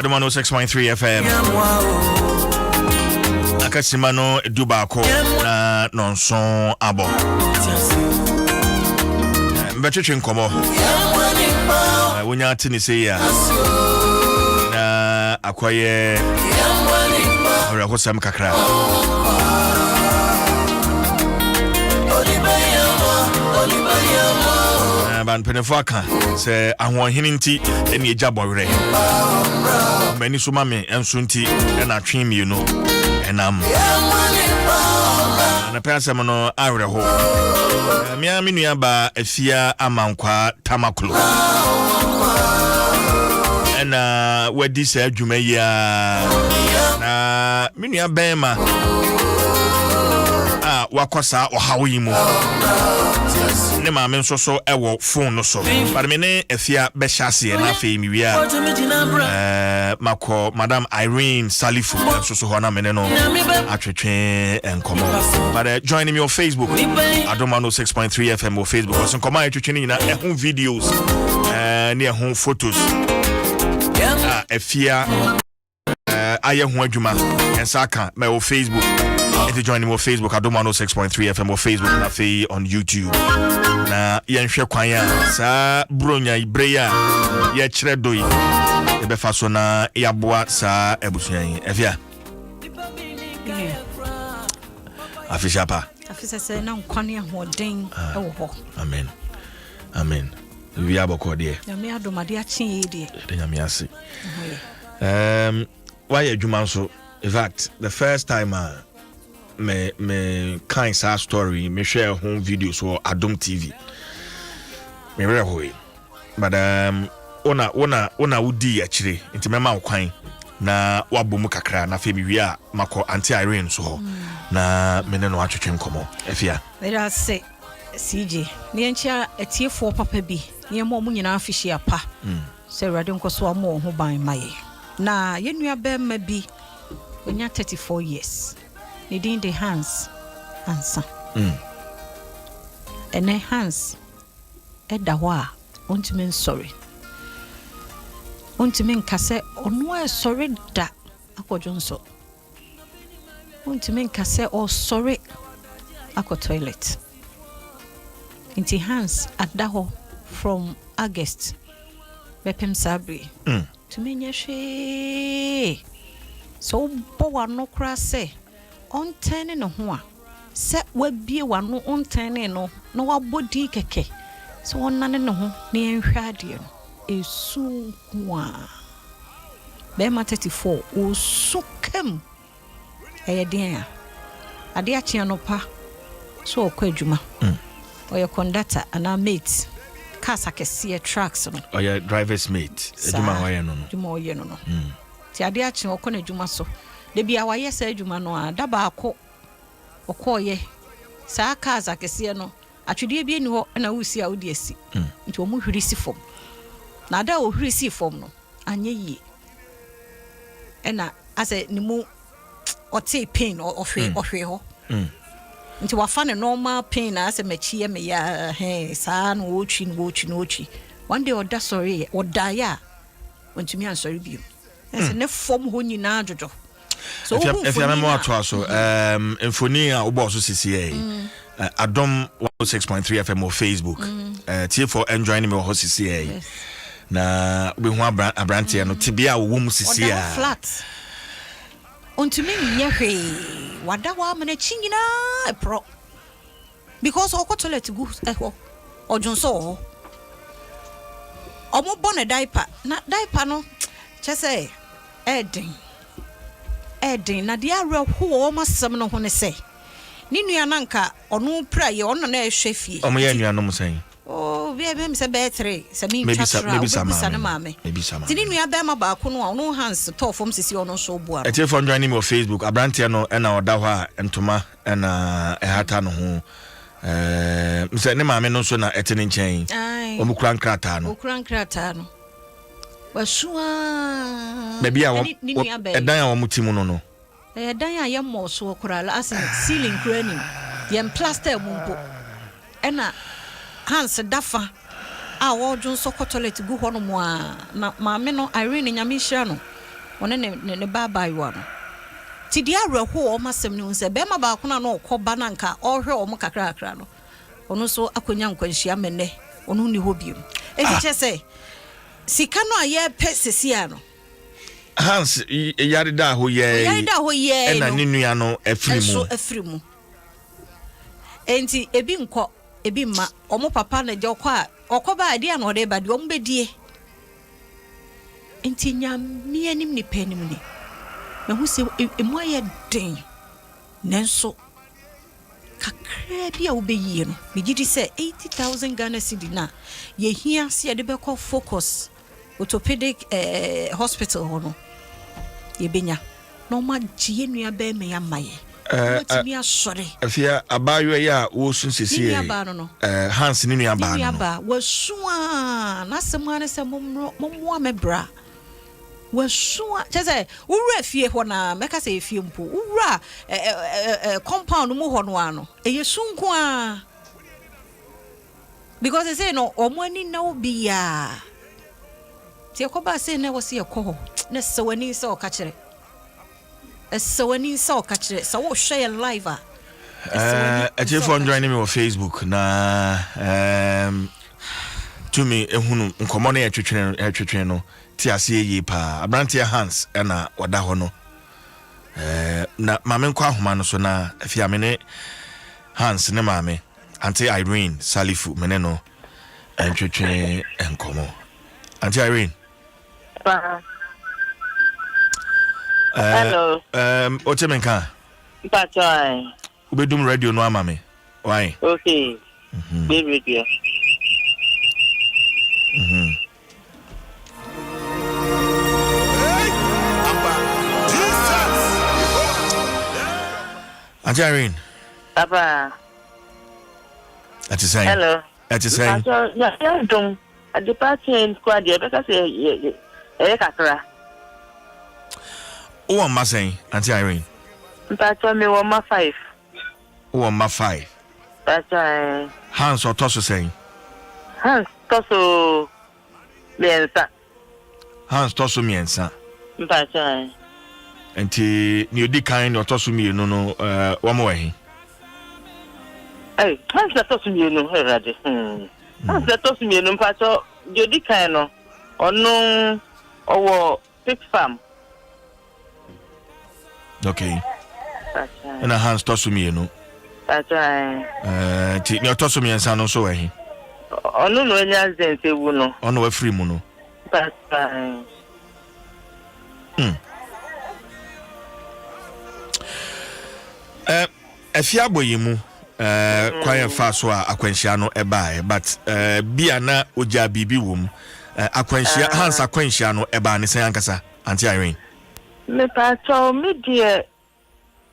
Adom 106.3 FM. Akasimano Dubako na nonson abo. Mbetwetwe nkomo. Wonya tini se ya. Na akwaye ora hosam kakra. Ban penefaka se ahwohene nti ene ejabore mani so mame enso nti na atwe mi no enam na pensem no awre ho mia me nua ba afia amankwa tamaklo ena wadi sa adwuma ya na me nua bema wakosa ohawo yimu ne ma men so ewo phone no so but me ne afia be hyase na fe mi wia mako madam Irene Salifu so ho me ne no atwetwe enkomo but join me on Facebook Adom 106.3 FM on Facebook so nkoma atwetwe ni na ehun videos ne ehun photos afia aye ho adwuma ensa ka me on Facebook. If you join me on Facebook, Adom 106.3 FM on Facebook na fe on YouTube. Na yenhwe kwan ya sa bronya ibreya ye kire doi e be fa so na yaboa sa ebusuan efia afisha pa afisa se na nkwane ahoden e wo ho amen we aboko de ya me adomade a chen de nyame ase why adwuma so in fact the first time me kind sa story me share home videos or Adom TV me very hoy but ona udi akire nti me ma kwan na wabomu kakra na fe mi wi a mako anti Irene so ho na me ne no atwetwe nkomo afia vera se CJ ne enchia etiefo papa bi ne mo mu nyina afihia pa se rade nkoso amo ho ban maye na yenua be ma bi onya 34 years needing the hands answer ene hands edawa ontime sorry ontime nkase ono sorry da akojonso ontime nkase o sorry akọ toilet inti hands adaho from August bepem sabri to menye hwe so bo wa no kra se on tene no ho a se wabie wano on tene no na wabodi keke so wonane no ho na enhwade no esu kwa be ma 34 osukam eyeden a ade a chia no pa so okwa adwuma oya conductor ana mate kasa kese trucks no oya driver's mate adwuma waye no adwuma oye no ti ade a chia okwa na adwuma so de bia waye sa adwuma no a daba akọ okoye sa kasa kese no atwede bia ni ho na wusi a wodi asi nti omu hwirisi fom na da o hwirisi fom no anye yi ena ase ni mu ote pain ohwe ho nti wafa ne normal pain na ase machi me ya sa no wochi one day oda sorry oda ya wontumi ansori bi ase ne fom ho nyina adodo so if you remember what so infoni a obo so CCA Adom 106.3 FM on Facebook T4 enjoying me on CCA na we hu abrantia no tibia wo mu CCA flat ontumi nyehwe wada wa mena chingina pro because o ko toilet go ojonso omo bone diaper no chese edin na dia reho o masem no ho ne se ni nua nanka onu praye onu na ehwe fie omo ya nua no musan oh we be se betre se mi chatra maybe sama tini nua be ma ba ko no onu hands to form sisi onu so bua e telefone join me on Facebook abrantia no e na oda ho a entoma e na e hata no ho Mse ne maame no so na etene nchen. Omukura nkrata no. Okura nkrata no. Wasua. Baby a edan a omutimu no. Dan a yemmo so okura la asin ceiling craning. Yem plaster mumpo. Ena Hans dafa a wodun so toilet gu hono mo a na maame no Irene nyamehira no. One ne baba yiwa no. Ti dia reho o masem ne unse be ma ba ko na no koba na nka o hwe o mo kakra no. Ono so akonya nkwanhia menne ono ni hobiem. Efiche se sika no aye pesisia no. Hans yare da ho ye. Ena ne nua no afrimu. Enti ebi nko ebi ma omo papa na je okoba ade na ode ba de omo bedie. Enti nyame anim ni panim ni. Na hu se emo aye den. Nenso kakra bia wo beyi no me gidi say 80,000 Ghana cedi na ye hia se de be call focus orthopedic hospital hono ye benya no ma gie nua be me ya maye timi asore afia abayo ya wo sun sesi Hans ni nua ba no wasua na semane se mommo amebra wasua chese wura fie ho na meka se fie mpo wura compound mu ho no ano eyesunku a because they say no omani na obia ti akoba say na wo se ekoho na sewani se o ka kire sewani se o ka kire so wo share live a je for joining me on Facebook na to me ehunu nkomo na etwetwe no ti ase yi pa abrantia Hans na wada ho no na maame nkwa ahoma no so na afia me ne Hans ne maame Auntie Irene Salifu mene no entwetwe enkomo Auntie Irene hello ochemenka Patoi ubedum radio no amame why okay be radio Auntie Irene Papa that is saying hello that is saying yeah Adom at the party squad there because kakra o ma saying Auntie Irene Papa me 1 o ma 5 Papa Hans or Tosso saying Hans Tosso miensa Papa enti ni odi kan no Tosso mienu no wo mo wahi Hans Tosso mienu herade Hans Tosso mienu Papa odi kan no ono owo pig farm okay na Hans Tosso mienu ti ni Tosso miensa no so wahi ono no enya zense wu no ono wa free mu no Papa afia boyimu kwaya fa so akwanhia no eba but bia na oja bibi wom akwanhia Hans akwanhia no eba ne san ankasa Auntie Irene me pato me die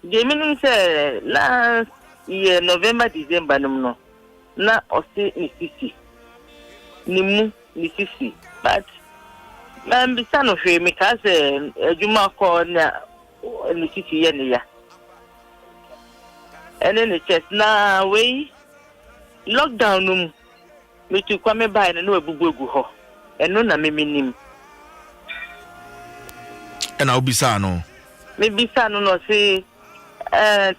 minimum say last year November December no na osi ni sisi nimu ni sisi but man bisa no hwe me ka say adwuma ko na ni sisi ye ne ya and then the chest na we lockdown me tu kwa me buy na ebubuegu ho eno na me minim ena obisa no me bisa no say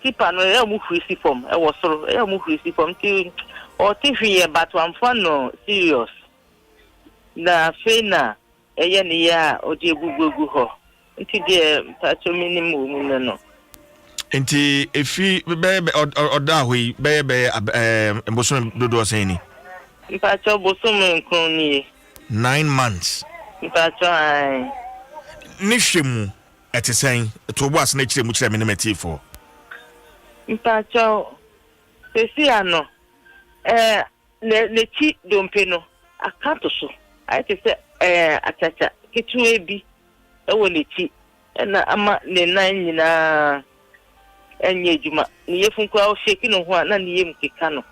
tipa no e mu free form e wo soro e mu free form ti o ti hwie but one for no serious na fe na e ye ne ya o di ebubuegu ho nti de tacho minim mu no enti efi be oda hoyi be embosom dodo oseni mpacho bosom nkron ni 9 months mpacho ai ni hwemu etesen to bo asena kire mu kire me nemetifo mpacho sesi ano le chi dompe no akato so ai te se achacha kitu ebi e wo le chi na ama le nan nyina enye juma ni yefun kwa o sheki no ho na ni yem keka no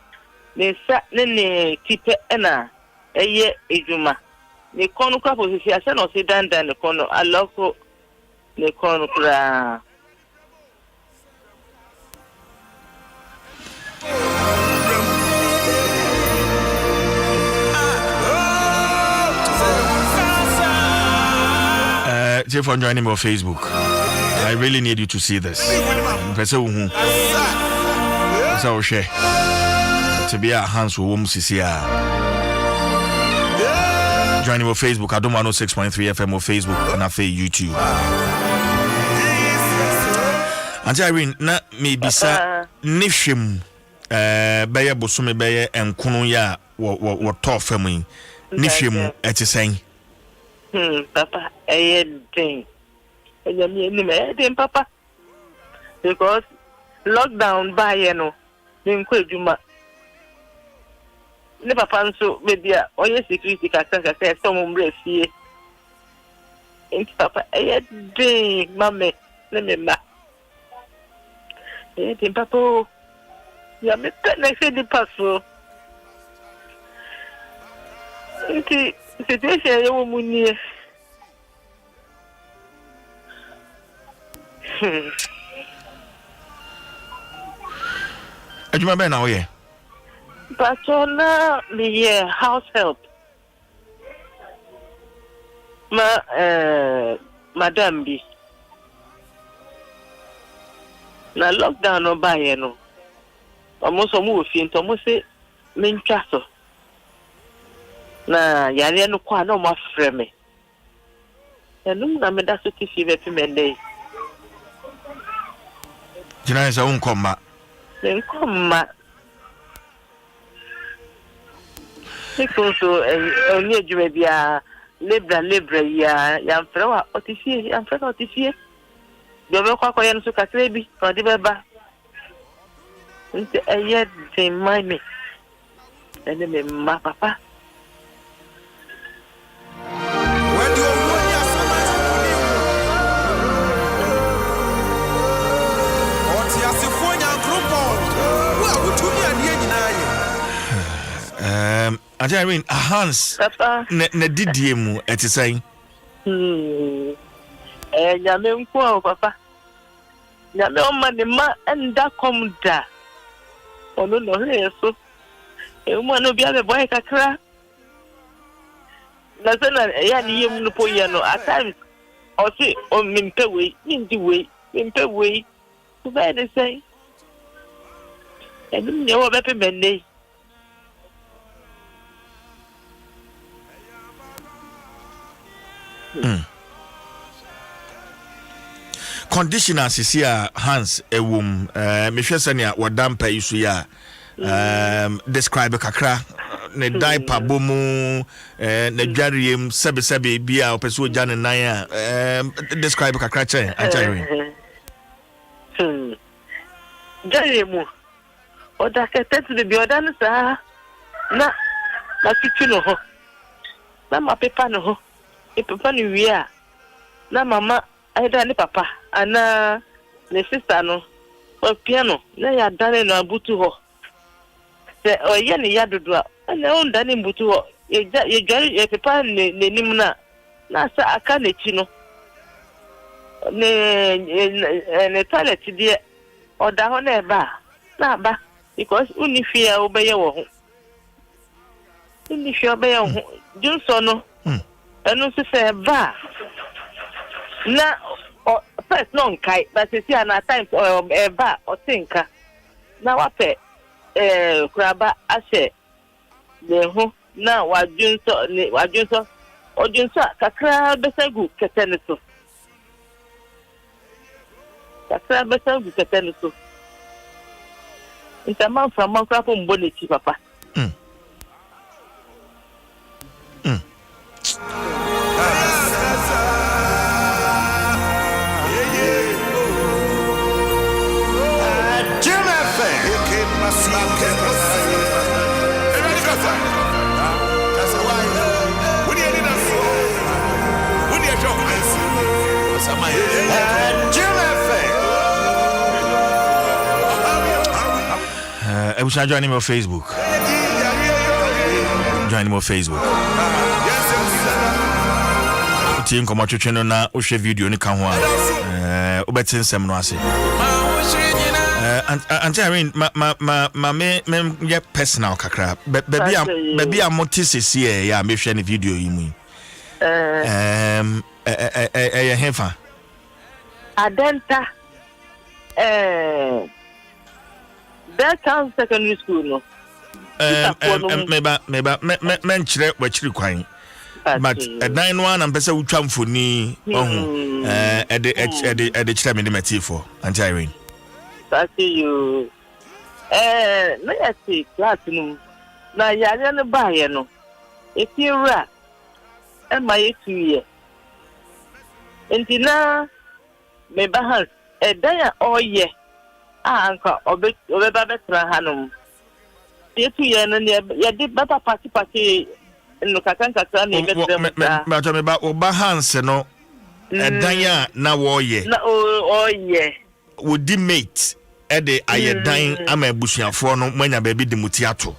ne sa ne tipe na eye ejuma ne kono kwa posisi ase no se dandan ne kono aloko ne kono kura Thank you for joining me on Facebook. I really need you to see this. So share to be our hands with CCR. Joining me on Facebook. Adom 106.3 FM on Facebook and on YouTube. And Irene, na maybe sa nifshim beye bosume beye enkono ya wo to family nifshim etiseng. Papa, I think. Papa. Because lockdown by Juma. Never found so maybe or yes, security can say some here. Papa, I think, Mammy, let me ma. I think, Papa, you are next to the pastor. Situation you woman here. Ajuma be na oye. But na me house help. Madam bi. Na lockdown no ba ye no. Omo so mu ofie nto mo se mentwa so. Na yare no kwa no ma freme enum na me da so ti fi be pi mende jina sa unkomma so onye jume bia lebra ya mfrewa otifie do be kwa yen so kakre bi o de beba nti eye de mine ene me ma papa Irene, Hans, ne didie mu etisai. Nyame nko papa. Nyame o ma ne ma enda komda. Ono no heso. Mo no bia be boy kakra. Na se na ya ni yem no po ye no at times o si o mimpe we, so be dey say. Enu nye wo be pe mende. Conditioner sisi a Hans ewum me hwe sania wodampa isu ya describe kakra ne diaper bomu ne dwariem sebe bia opeso oja ne nan a describe kakra che anchire dwariem oda ketetu de bi oda no sa na kitu no ho na ma pepa no ho e pepa no wi a na mama aida ni papa ana ne sister no o piano na ya dane no abutu ho se o ye ne ya dodo a na o dane mbutu ho ye jari ye pepa ne nim na sa aka ne chi no ne toilet die o da ho na eba na ba because uni fia obeye wo ho uni fia obeye ho junso no enu se ba na first no nkai but see na times eba o tinka na wape kuraba ase le ho na wajunso ojunso kakra besegu keteniso Ntama from Manka from Boniti, papa. I was joining me on Facebook. join mo Facebook ti nkomo twetwe no na o hwe video ni ka ho a obeti nsem no ase and Irene ma me ye personal kakra baby am motisisi ya me hwe ni video yi mu hefa Adenta that town secondary school no meba menchire wachiri kwan but dan no an pese wutwa mfoni ohun ede chire me matifo anti Irene see you na yati class no na yare no baaye no efiura e ma yetu ye entina me bahas dan ya oye anka obeba betra hanum yetu ye no ye di baba party no kakanka na betra ma me ba obahans no dan ya na wo ye na oye wodi mate ede ayedan ama abusuafo no manya ba bi de mutiato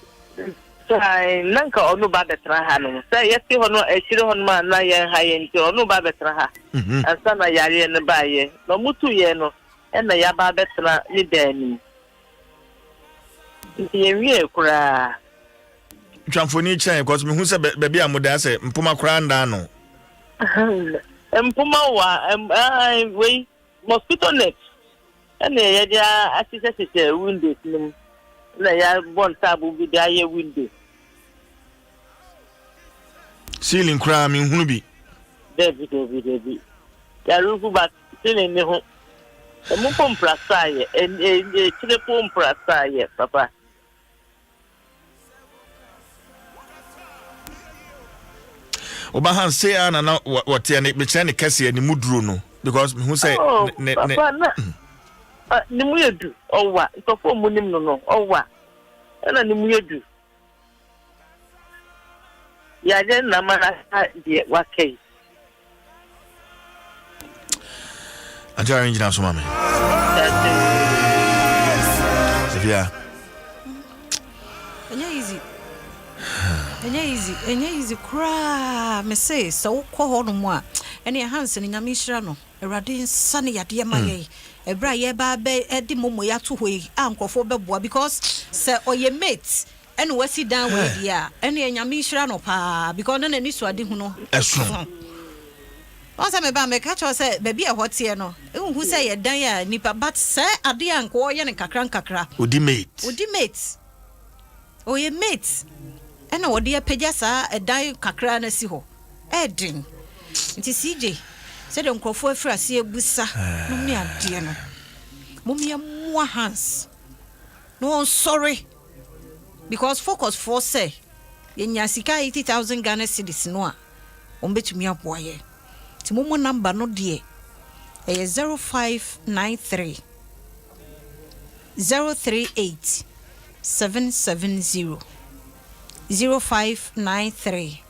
sai nanka onu ba betra ha no sai yesi hono echire hono ma na ye ha ye nti onu ba betra ha asa na yare ne ba ye no mutu ye no na ya ba betra ni dani nti ye wie kura twamfoni chan because me hu se baby amuda se mpoma kura nda no mpoma wa we mosquito net ene ye dia asise windows nim na ya bon tabu bi da ye window ceiling kura me hunu bi debi ya rufu ba ceiling ne ho mu pomprasa ye chire pomprasa ye papa obahan say ana na what ya ne be chane kase ni muduro no because me hu say ne ni mu yedu owa ntofo mu nim no owa na ni mu yedu ya je na mara die wakai Anjara injina so mame Sofia Enya easy cry me say so ko ho no mu a ene Hans ni nyame hira no Awurade nsa ne yade ma ye ebra ye ba be edi momo ya to hoi ankofo beboa because se oye mate ene wasi down we dia ene nyame hira no pa because na ni so ade hu no eso onse me ba me ka cho se baby e hotie no hu se ye dan ya nipa but se ade anko ye ne kakra odi mate oye mate ene wode ya pagya sa edan kakra na si ho edin nti CJ said nkrofo afrase ebusa no me ade no momia mo Hans no sorry because focus for say yenya sika 80,000 Ghana cedis no a ombetumi aboa ye ti momo number no de 0593 038 770 0593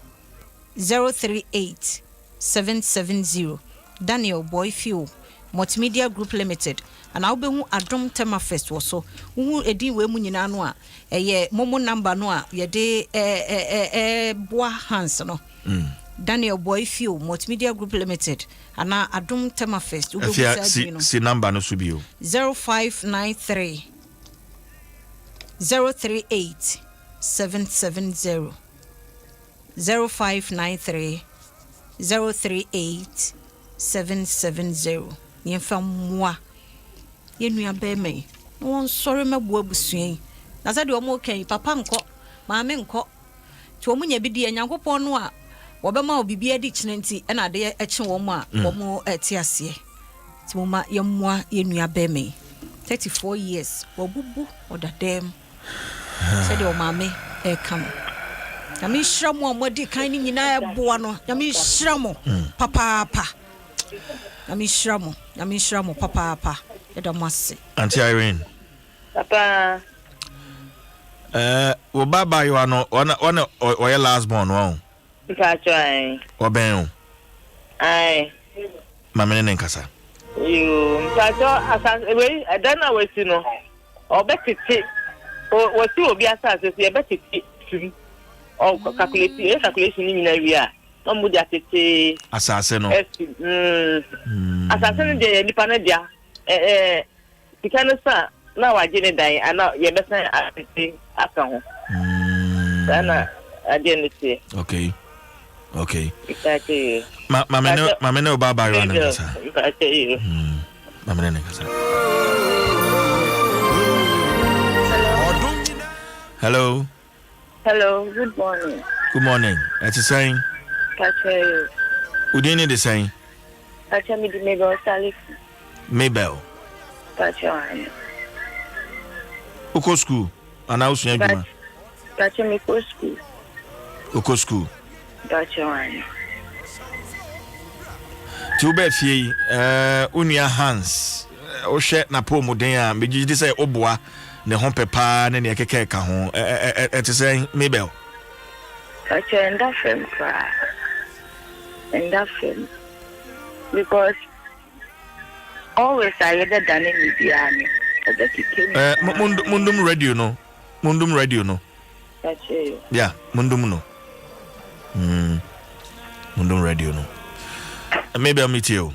038 770 Daniel Boyfield Multimedia Group Limited and I'll be Adom Tema Fest also who edi we mu nyina no a momo number no a ye de boa Hans no Daniel Boyfield Multimedia Group Limited and Adom Tema Fest who si number no subio 0593 038 770 0593 038 770 yemfa mwa yenua be me won sori mebo abusuan na sa de omo kan papa nko maame nko ti omo nya bidi enyankopon no a wo be ma obibi adi chinenti e na de eche wo mo a wo mo eti ase ti mo ma yemwa yenua be me 34 years wo bubu odadem said your mammy come yami shramo modi kan ni nyina eboa no yami shramo papa yami shramo papa edomase Auntie Irene papa wo baba you ano one oya last born won mpacho ai oben ai mama ne nkasa you mpacho asan we adana wesi no obetiti wasi obi asase se ebetiti oh calculation ni na wi a no mu dia tete asase no asase no de nipa na dia sika no sa na waje ne dan ana ye besan atete aka ho sana ade ne tie okay exactly mama ne baba ro na kasa mama ne kasa hello good morning it's saying Pache udini the saying Pache mi di Mabel Pache uko school ana usu adwuma Pache mi ko school uko school Pache tu be fie unia Hans o hwe na pomoden a megidi say oboa ne ho pepa ne ne keke ka ho it's saying Mabel Pache enda fem kra enda fem because always I either done in Biani. Mundum radio no. Pache. Yeah, Mundum no. Mundum radio no. Maybe I'll meet you.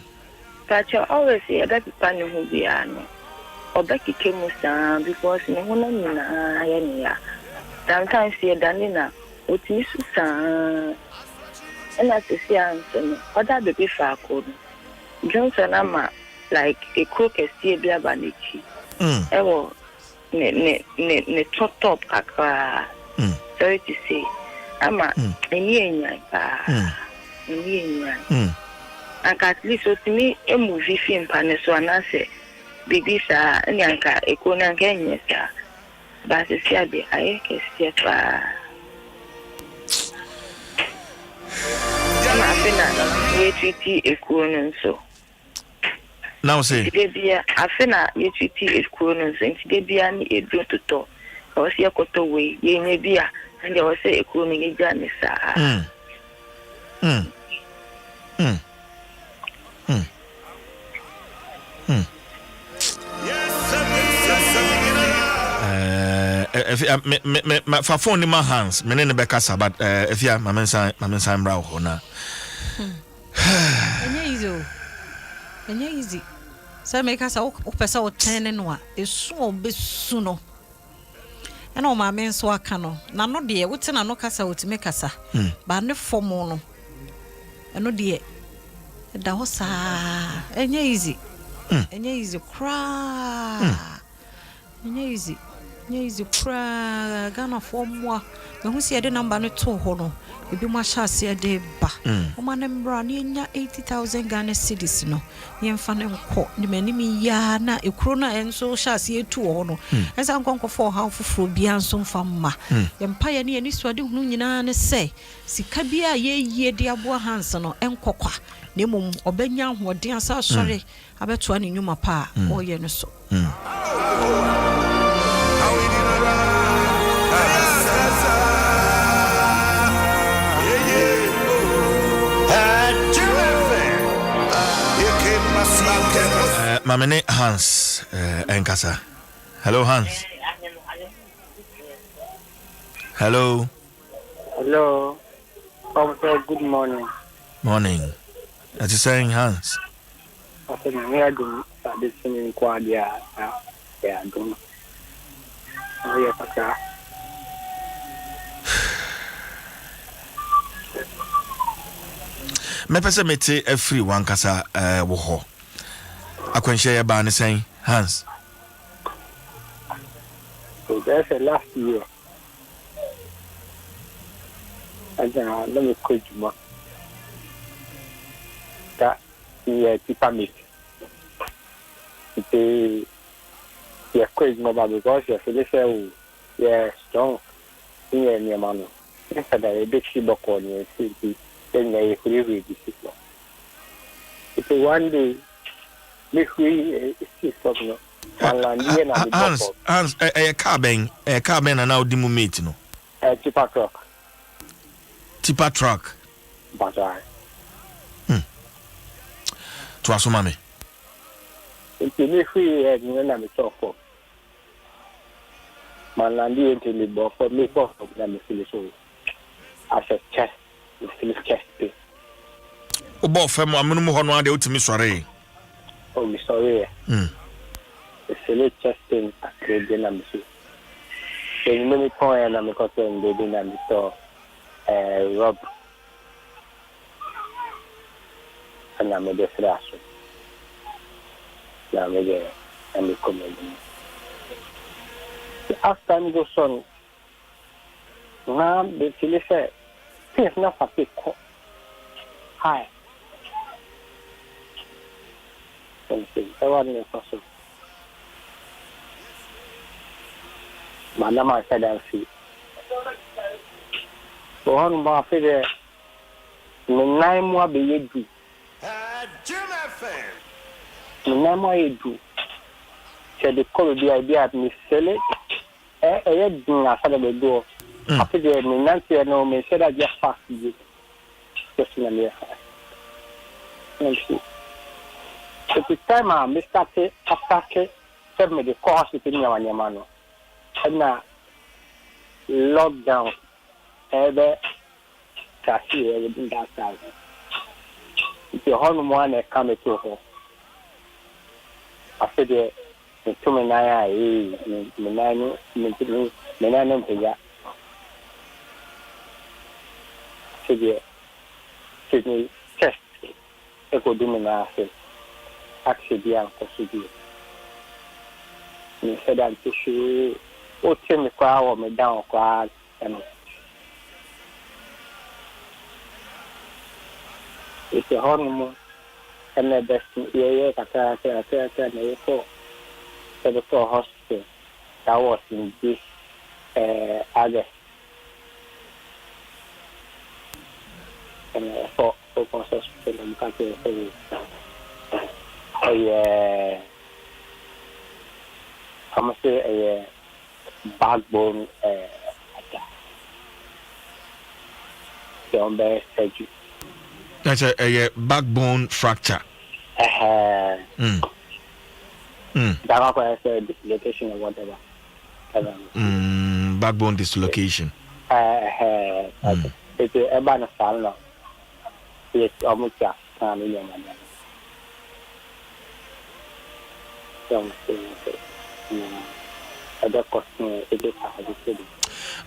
Pache always say that Pani who Biani. Or Becky Kemusa because no one na sometimes you're done with Miss Susan. And as a fiancé, other baby for code. Johnson, I'm like a cook, a sea beer banity. Ewo, ne top kakra. Sorry to say, I'm a year, and at least with me, a movie film paneso, and I say, baby, sir, and yanka, a conan gang, sir. But it's here, I can see so now say afena yetiti ekuno so nti de bia ni edu toto o se ekoto we ye nya bia and o se ekuno ye gya ni sa fa phone ma Hans me ne be kasa but if ya mama nsan bra ho na Enye easy. So make us o pesa o ten no a esu obesu no. Na o ma men so aka no. Na no de wote na no kasa wotime kasa. Ba ne form no. Eno de da ho sa. Enye easy. Enye easy kra. Enye easy kra. Gana form wa. Me hu se de number no to ho no. Ebi mo ahase de ba o ma ne mbra ne nya 80,000 Ghana cedis no ye mfa ne nko ne mani mi ya na ekuro na enso ahase etu ho no ensa nkonko for ha foforo bia nso mfa mma ye mpa ye ne ni suade hunu nyina ne se sika bia ye yie de abo Hans no enkokwa ne mum obanya hoden asa sori abeto ani nyuma pa o ye no so Mamene Hans enkasa. Hello Hans. Hello. Good morning. Morning. As you saying Hans? I said me Adom this in Kwadia Adom. Yeah, papa. Me pese mete free one kasa wo ho. Akwanhye ya ba ne saying Hans. So that's last year. And let me call you. That yeah, tipa meet. It's yeah, crazy mobile because you're feeling yeah strong. Yeah, near man. Yes, that a big shibok on you. See, then you really this. It's one day. Me free is no. Hans car ben na now di meet no. Tipa truck. But Dwaso mame. It's me free na me talk for. Malandi into the book for me for na me feel so. as a chest, the Philip chest pain. Obo fam amunu ho no ade utimi sore. Oh, me sorry. Mm. The Philip chest pain at the number. So you many point and I'm cutting baby and so Rob and I'm the flash. Now me and me come in. As time goes on, now the Philip said, "It's not a big hi." I want to person. Madam, I said, I'll see. So, on my figure, the 9 more be you do. The 9 more you do. Said the call the idea of me sell it. I do not follow the door. After the Nancy, I know me said I just fast you. Just in a year. Thank you. So, the time I missed after me the course within your man. And lockdown, ever cashier within that time. If your home one come to her, after the 2 minutes, Sydney test, echo domina, actually, uncle. You said that tissue. O tell me or me down quite and it's a honeymoon and the best year I for hospital that was in this August and for hospital and country I'm say a backbone surgery. That's a backbone fracture. That I said dislocation or whatever. Backbone dislocation. It's a banner salon. It's almost a family.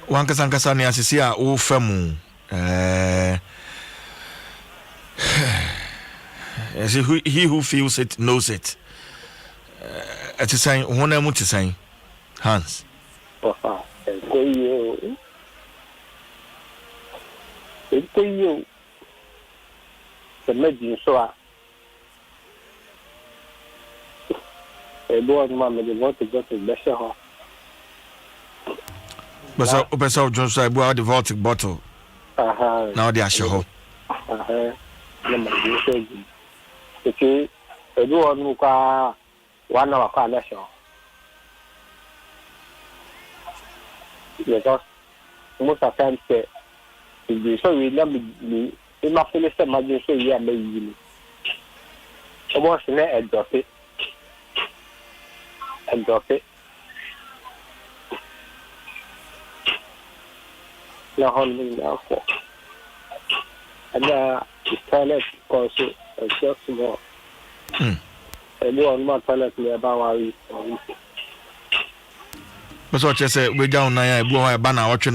Wankasa ne asisi a wo famu he who feels it knows it. It is saying hona mu to saying Hans. You the medicine so a boy mama they want to go to better. But so Professor Johnson I bought the Baltic bottle. Now they are sure. Okay, a do on Muka 1 hour car national. Because most of the time, so we never be in my finish the magic, so yeah, maybe. I was in there and drop it. Now, holding now for. And the toilet also a just more. I do on my toilet about our week. But what you say, we down now, I blow a banner watching.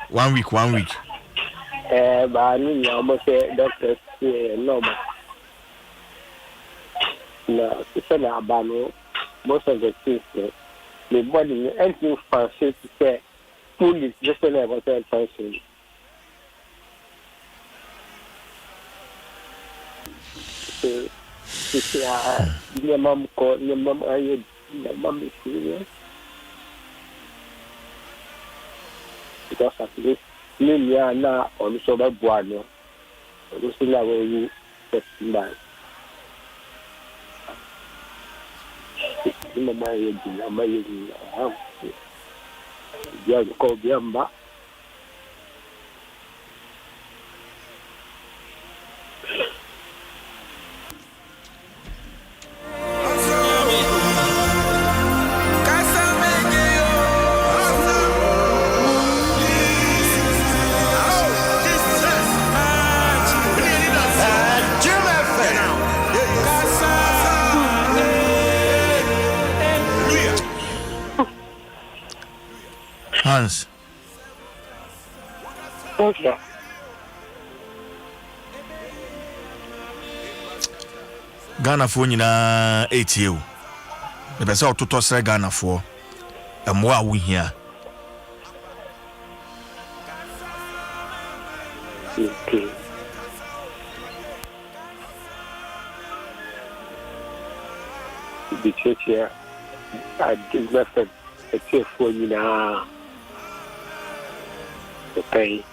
1 week. But I mean, almost a doctor, no, no, it's not about most of the things. The body, anything fancy to say, food is just about that person. Your mom called your mom. Are you your mom is serious? Because at least Liliana on so that Buano, this is not where you get by. You call Biamba. Hans. Okay. Ghana for nyina 8 o. The best out to toss Ghana for and more we here. Okay. The church here, I did nothing. A church for you now. Okay.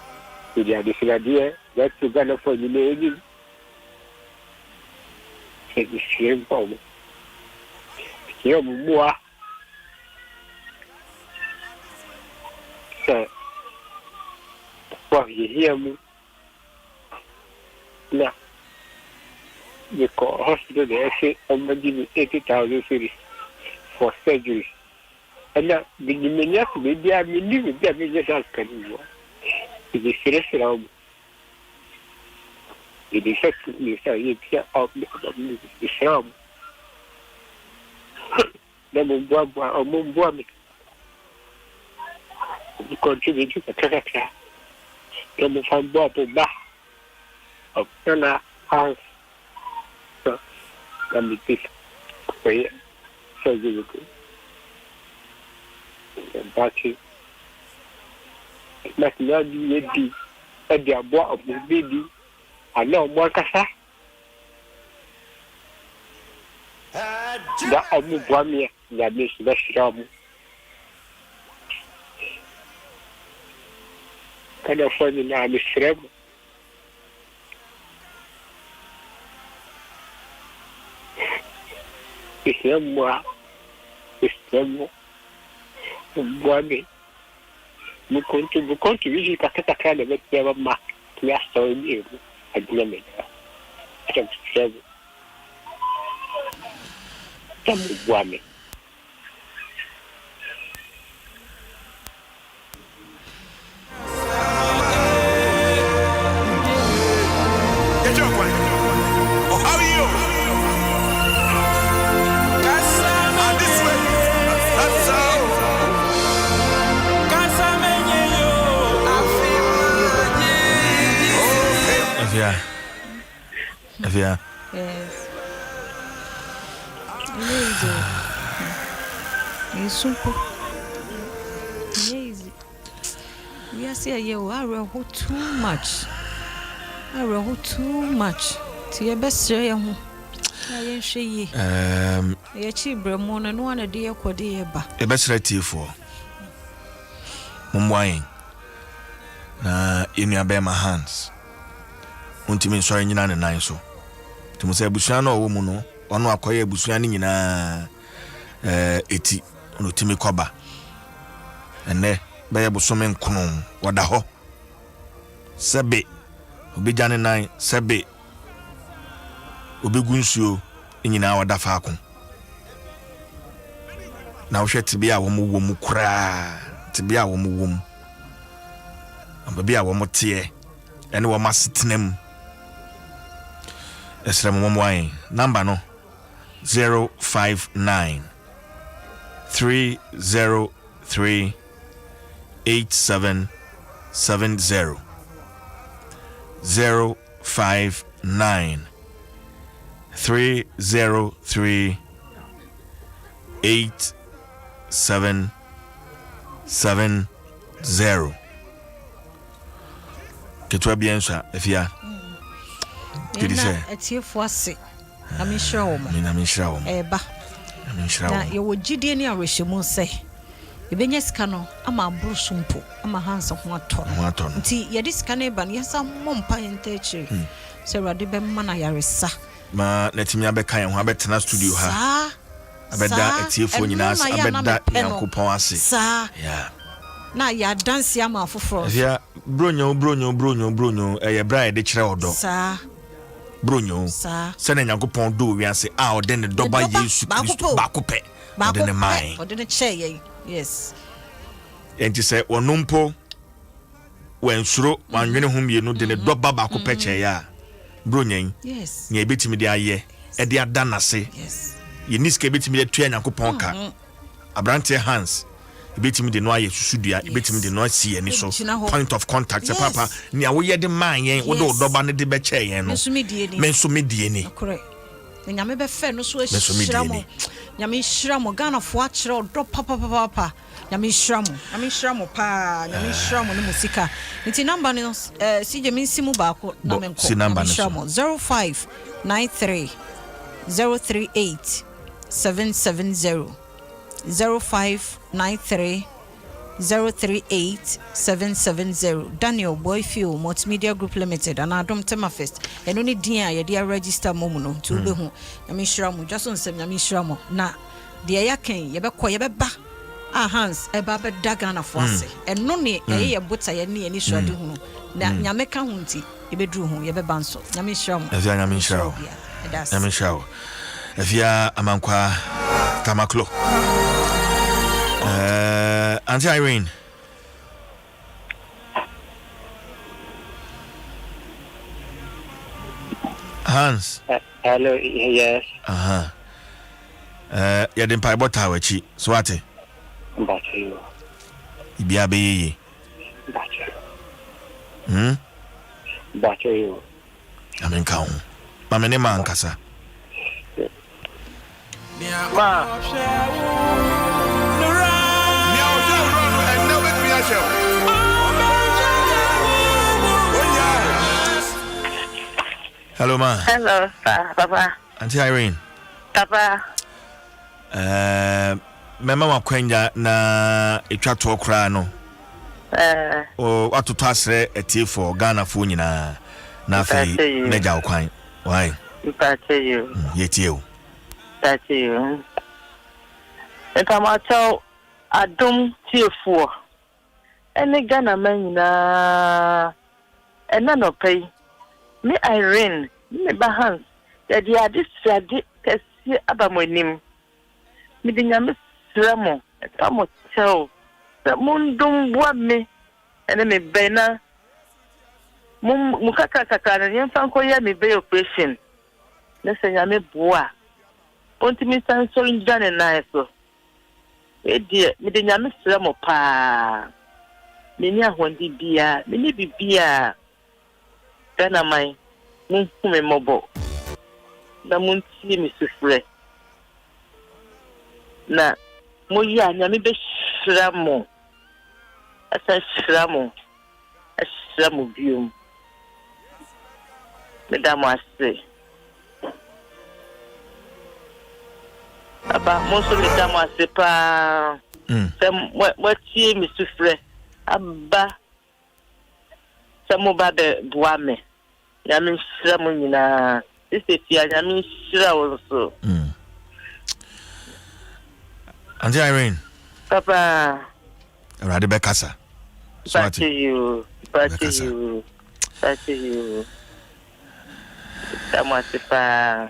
With the additional idea, that's the Ghana for you, maybe. It's the same problem. Here, more. So, well, you hear me? Now, the hospital, they say, I'm going to give you 80,000 cities for surgery. And now, the many maybe I mean, you would be just asking you. It is serious around. It is actually of the Islam. Then Mumbuami contribute to the character. Then the fan bought the back of Ghana House. So, let me take away surgery. And battery. But now you did at the abode of the baby. I know more casa. That of Mumbuami, that is the Sham. Can I find the name of Shrem? It's no more. It's no more. Mumbuami. We contribute to the kind of it never mark. We are so new. I don't know. I don't say. Mumbuami. Yeah. Yes. It's simple. Easy. We are saying you are too much. Too much. To your best say you. You cheap bremon and one a dear quadia. A best right here for Mumwine. In your bear my hands. Untimin sorry, you know, nine so. To Muse Bushano woman, one more quiet Bushani in a 80 on the Timmy Coba. And there, by a Busomen Kunon, what the ho? Sabe, Obi Jan and I, Sabe, Obi Gunsu in our Dafacum. Now she to be a woman cry, to be a woman, and be a woman tear, and one must sit them. Esrem number no 059 303 8770 059 303 8770 Ketwa biensa efia Did say? It's here for say. I'm sure. I'm sure. Eba. I'm sure. You would Gideon Rishimun say. Ibenyes cano, ama brusumpo, ama hands of one ton. Tea, yadis caneban, yes, I'm mumpa in teacher. Sarah de Bemana Yarisa. Ma, let me have a kind of habit in a studio. Ha, I bet that it's here for you. I bet that Uncle Ponsi. Sir, yeah. Now ya dance yama for yeah, Bruno, a bride, the child, sir. Bruno, sir. Send Uncle Pon do we and say, oh, then the double use Bakupe, then the mine, or then a chair, yes. And you say, or numpo when sure one whom you know, then the double Bakupe chair, Bruno, yes, near bit me the aye, and the Adana say, yes, you need to bit me the train Uncle Ponka, a branch hands. betimi de no aye susudua betimi de no asie ni so point of contact se papa ni awoye de man yen wo do doba ne de be che yen no menso medie ni correct nyame be fe no so ahira mo nyame hira mo Ghana fo akire do papa nyame hira mo pa nyame hira mo ne musika nti number no CJ minsimu ba ko na menko number no 0593 038 770 0593 038 770 Daniel Boyfield Multimedia Group Limited and Adom Temafest and only dia ye dia register momuno to be hu nyame hira mo Dwaso Nsem nyame hira mo na dia yaken ye be kɔ ye be ba Hans eba be daga na force and no ne ye bota ye ne so ade hu na nyame ka hu nti ye be duru hu ye be banso nyame hira mo nyame hira wo Efia amankwa tamaklo Auntie Irene Hans hello yes ya den pai bota wachi so ate mbacho ibia be yi mbacho yo amen ka ho mame ne man kasa ma hello ma Hello, Papa. Auntie Irene Papa. mema wakwanya na etwa to kra no o atoto asre etifo Ghana fo nyina na afi meja okwan why Mpache you. yetie Mpache you. Mpamacho Adom tiefo. Ene Ghana man nyina ena no pay. Me Irene, me Bahans. Ya dia disrade kesi abamonim. Me de nyame sramo. Etamo chao. Sa mundum bua me. Ene me bena. Mukaka na yemfa nkoya me be operation. Nese nyame bua. Onti mi san so njane na eso. Edie me de nyame sramo pa. Me ni ahondi bia, me ni bibia. Kana mai munkume mobo na munti mi sufre na moya nyame be shramo asa shramo bium medamo ase aba monso medamo ase pa mo mi sufre aba samo ba be boame nyame shira mo nyina isefia nyame shira wo so Auntie Irene papa Rade Bekasa Back to you Tamasipa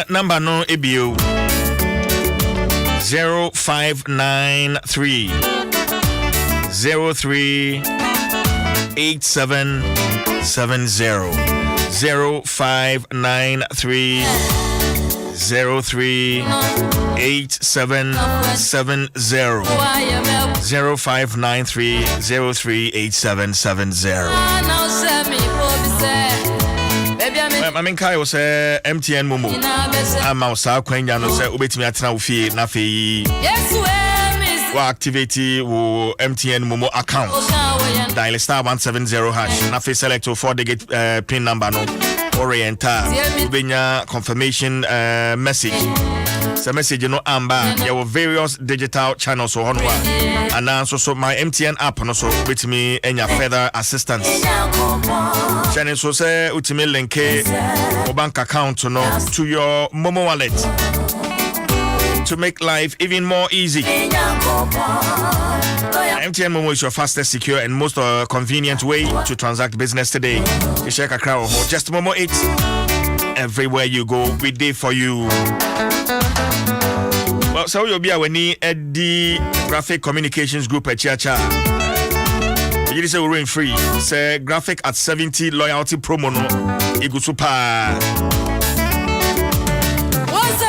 number no ebio 0593 03 8770 0593 03 8770 0593 03 8770 I mean kai was MTN Momo ama usa kwenya no say obetimi atena wo fie na fe wa activate wo MTN Momo account dial *170 hash na fe select 4-digit pin number no orienta ubenya confirmation message. So message no amba there were various digital channels so on and so my MTN app no so with me enya further assistance channel so say ultimate link your bank account no to your Momo wallet to make life even more easy. MTN Momo is your fastest, secure and most convenient way to transact business today. You check a crowd just Momo 8 everywhere you go we day for you. Well, so you'll be at the graphic communications group at Chiacha. You say we're in free. Say graphic at 70 loyalty promo no. Igusupa.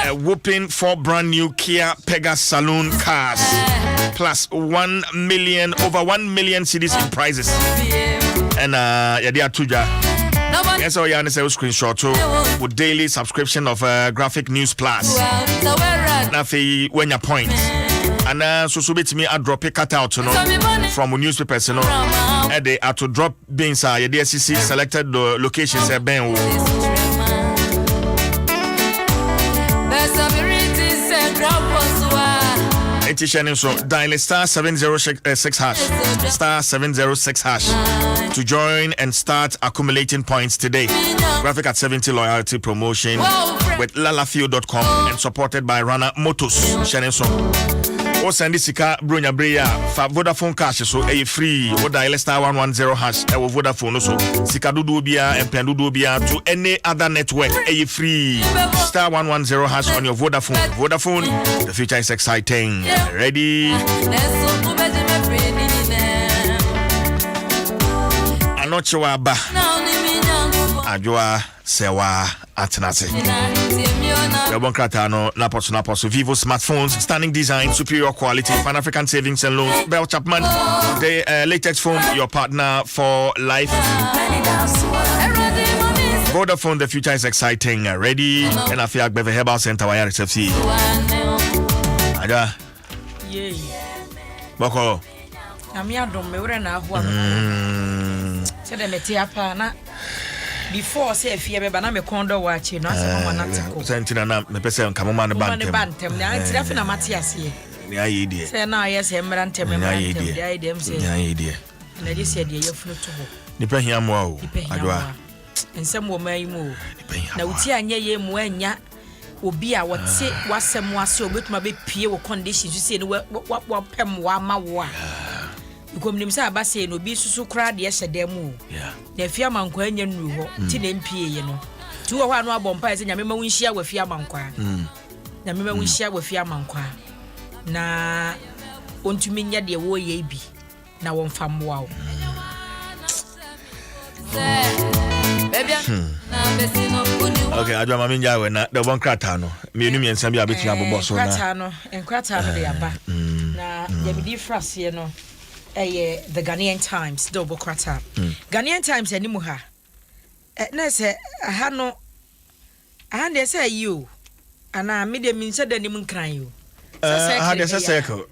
A whooping 4 brand new Kia Pegasus Saloon cars plus over 1 million CDs in prizes. And yadia tuja. Yes, so you say screenshot with daily subscription of Graphic News Plus. Now when your points. And so bit me I drop a cut out from newspapers and they are to drop beans your DSCC selected the locations ben. So dial *706 hash *706 hash to join and start accumulating points today. Graphic at 70 loyalty promotion with lalafio.com and supported by Rana Motors. O send sika bronya breya fa Vodafone cash so e free o dial *110 hash e wo Vodafone so sika dudu bia and pendudu bia to any other network e free *110 hash on your Vodafone. The future is exciting. Ready? Anochewa ba ajwa sewa atenase. Naposo Vivo smartphones, stunning design, superior quality, Pan-African savings and loans. Bell Chapman, the latest phone, your partner for life. Vodafone, the future is exciting. Ready? And I feel like Beverly Herbal Center, YRSFC. Aja. Yay. Boko. I'm Adom na hua. Said the Metiapa na. Before say fear be na me kondo watch no say mama natiko sentina na me pese nka mama ne bantem na ntira fe na mate ase ni ayedie say na yes e mra ntem me bantem dey dem say ni ayedie na dey say dey yefunu to ho ni pe hia mo o adwa ensem wo mai mu na uti anya ye mu anya obi a wote wasem wase obetuma be pie wo condition so say ni wa pem wa ma wo a ikomnim say abase no bi susu kra de hyedemu na afia mankwa anya nuru ho ti na mpie ye no ti wo hwa no abompa say nyame ma wunhia wa afia mankwa na me ma wunhia wa afia mankwa na ontumi nya de wo ye bi na won fam wa o okay adwa mami nja we na the one krata no me enu miensa bi abetia bobo so na krata no de aba na ya bi frase no the Ghanaian Times double krata Ghanaian Times animu ha na se aha no aha de say you ana me de min se de nim nkran you aha de say circle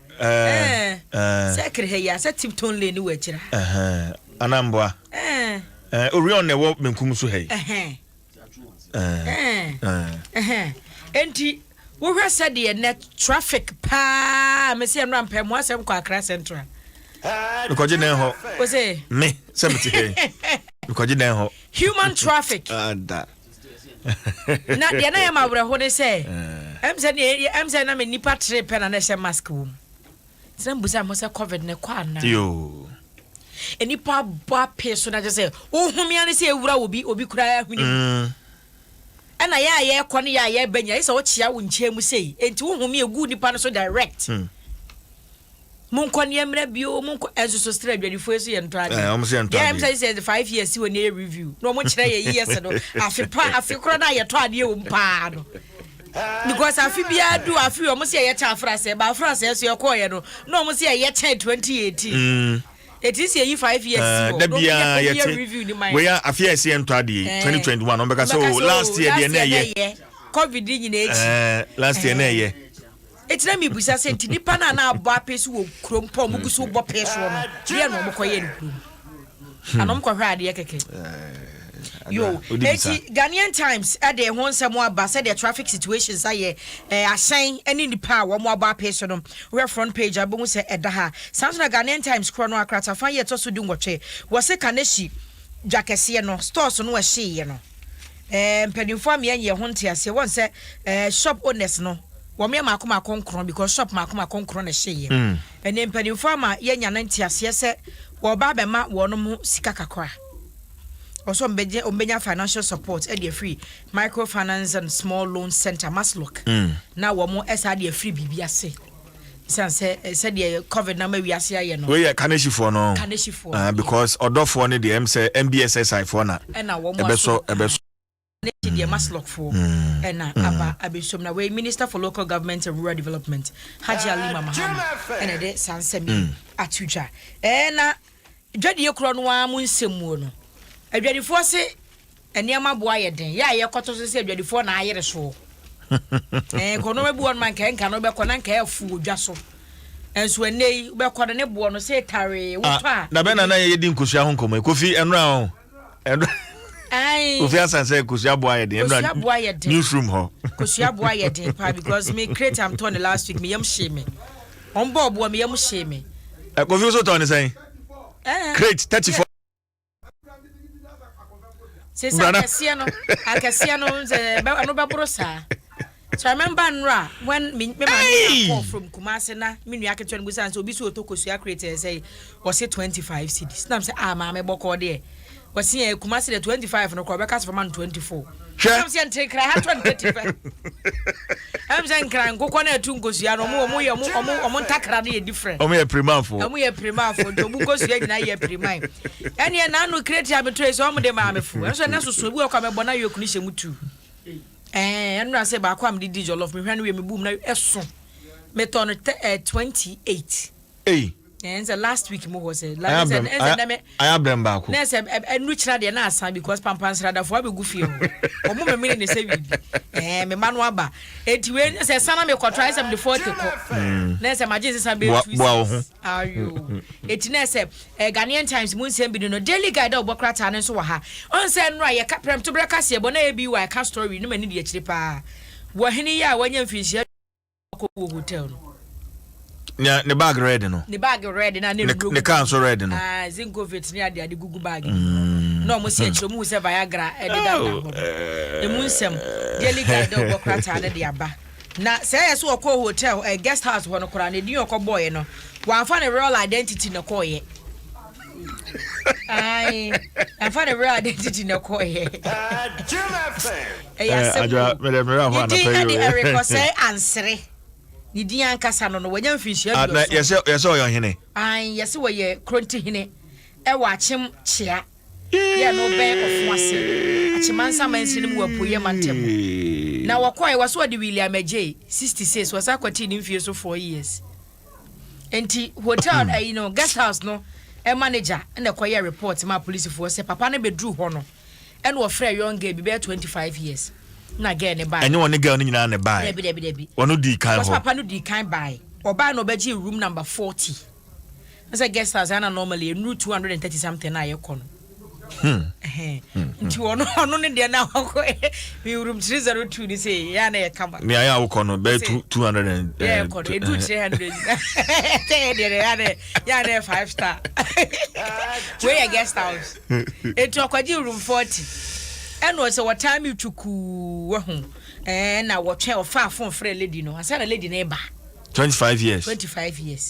circle he ya say tipton le ni wa kira anamboa orion ne wo menkum so he enti wo hwa said the net traffic pa me se no ampem wo asem kwa Accra Central because you know what say me 70 here because you know human traffic that na dia na ma bra ho ne say em say na me nipa trip na na she mask wo sem busa mo say covid ne kwa na yo enipa ba peso na just say ohumia ne say ewura obi kura ahuni ana ya ekọ ne ya benya isa wo chia wo nchia mu sei enti ohumia egu nipa no so direct Munko ni emre bio munko enso stra dwadifo eso ye ntwa ade ya em say 5 years si woni review no mo kire ye years no afikro na ye to ade e wo mpa no because afi bia do afi o mo se ye cha frase ba frase eso ye ko ye no mo se ye cha 2018 It is here 5 years. That be a review. We are a few years into 2021. Because last year the COVID in last year it's not me busa senti nipa na na abo apesu wo krompo mu gusu bo peso no dia no mokoye ne krum anom ko hwa ade keke yo eti Ghanaian Times ade ho nsemo aba say the traffic situations aye asan any nipa wo mo abo apeso no we front page abo say eda ha Samsung Ghanaian Times kro no akrata fan ye to so di nwotwe wo se kaneshi jakese no stores no ahye ye no mpanimfo me ye ho ntiase won say shop owners no wome makoma konkron because shop makoma konkron na hye ene mpanimfo ama ye nya ntiase se wo ba be ma wono mu sika kakra also mbenya financial support e dey free microfinance and small loan center Maslock na wo mo esa dey free bibia se say dey covid na ma wiase aye no we kaneshi for no because odofo ne dey say MBSSI for na ebeso the Maslock for and aba abesom na we Minister for Local Government and Rural Development Haji Ali Mahama and de Sansemi atuja na dwade yekro no wa mu nsemu no adwadefo se eniama boa ye den ya ye koto se adwadefo na ayere so kono me buon man kan no be kona nka afu odwa so enso enei be kodo ne buo no se tare wo pa na be na ye di nkusua ho nkomo kofi enra ho Ofi asanse kusua boa ye den newsroom ho kusua boa ye den pa because me create am turn last week me yam shame on bob me yam shame kofi so turn say create 34 se sa akese no ze be no be brosa so I remember nra when me call from Kumasi na me nua keto no busan so obi so otokosua create say was it 25 cedis na me say ma me boko there was here Kumasi the 25 no ko be cast for man 24 I'm saying take cry ha 25 I'm saying cry nkoko na atu nkosua no omo ntakra na different omo ye prima for do bu nkosua nyina ye prima ene na no create am trace omo de ma amefu so na soso bi okwa me bona yoku ni hyemu tu enu ase ba kwa am di jollof me hwan we me boom na eso me ton 28 and the last week mo was I have them back na say enu kira de na asan because pampans rada fo abegu fie o mo me ne say we me manu aba eti we say sana me ko try some the 40 ko na say ma Jesus san be ayo eti na say Ghanaian Times mun say bi no daily guide obokrata ne so wa ha on say nra ye ka prem to breka se bo na e bi wa ka story no mani de akire pa wo hene ya wanya mfinhia ko hotel no ne bag ready no ne bag ready na ne can so ready no zinco vet ne ade gugu bag no mo se chiro mu se Viagra e de da ho e mu nsem daily guide obokrata ne de aba na say yes wo ko hotel guest house ho no kora ne din okoboy no wa fa ne real identity no koye I fa ne real identity no koye aja me ra na ko say ansere ni din ankasa no wanya mfinhia bi yes oyo hene yes we ye kronti hene e wa achim chia ye no be ofuase achimansa mansi mu wapoye mantem na wakoy waso de William J 66 wasa kwati ni mfie so 4 years enti hotel you know guest house no e manager na koye report ma police for say papa na bedru ho no e no ofre young girl bi be 25 years na get ne buy enye won girl ni nyina ne buy debi wonu di kan ho papa no di kan buy oba no beji room number 40 as a guest house na normally no 230 something na ye kono nti ono ne de na ho room 302 ni say ya na ye kama me aya wo kono be 200 and yeah kono e do 300 say de ya na 5 star we a guest house e to akwaji room 40 and was what time you took na what ofa phone for lady no asa na lady na eba 25 years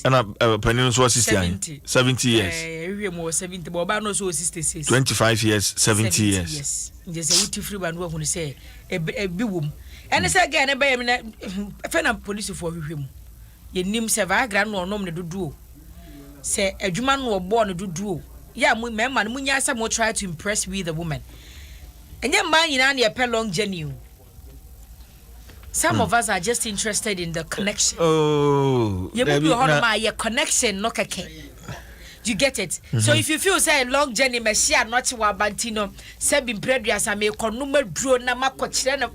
and penny so 70 years we mo 70 but ba no so 66 25 years 70 years just a wuti free ban wo hu say e bi wom and say again e ba yem na fe na police for hwehwem ye nim se Viagra no onom ne dodo se adwuma no obo no dodo ya mu mema no munya say mo try to impress with the woman. And your man in a long journey. Some of us are just interested in the connection. Oh, you will be on my connection, no cake. You get it? So if you feel say a long journey, me share not wa bantino, say be preduas and me konuma dro na makochire na